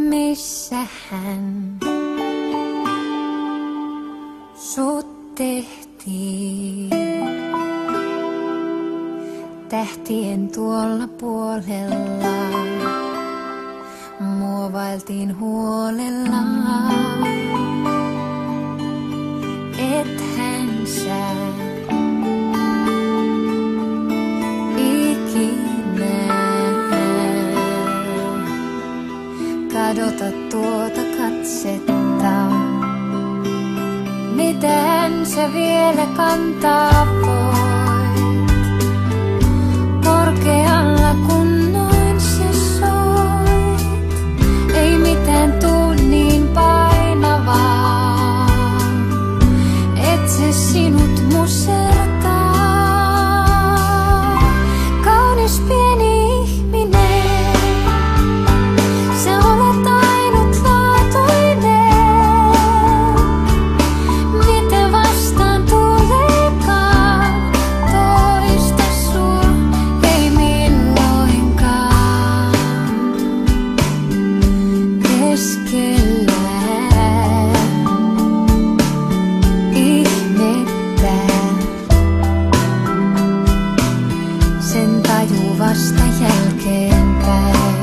missähän sut tehtiin. Tähtien tuolla puolella muovailtiin huolella. Ethän sä ikinä kadota tuota katsetta. Miten se vielä kantaa voi korkealla kun noin sä soit? Ei mitään tuu niin painavaa, et se sinut musertaa. Kaunis pieni ihminen, sä olet ainutlaatuinen. Mitä vastaan tuleekaan, toista sua ei milloinkaan. Keskellä ihmettä sen tajuu vasta jälkeenpäin.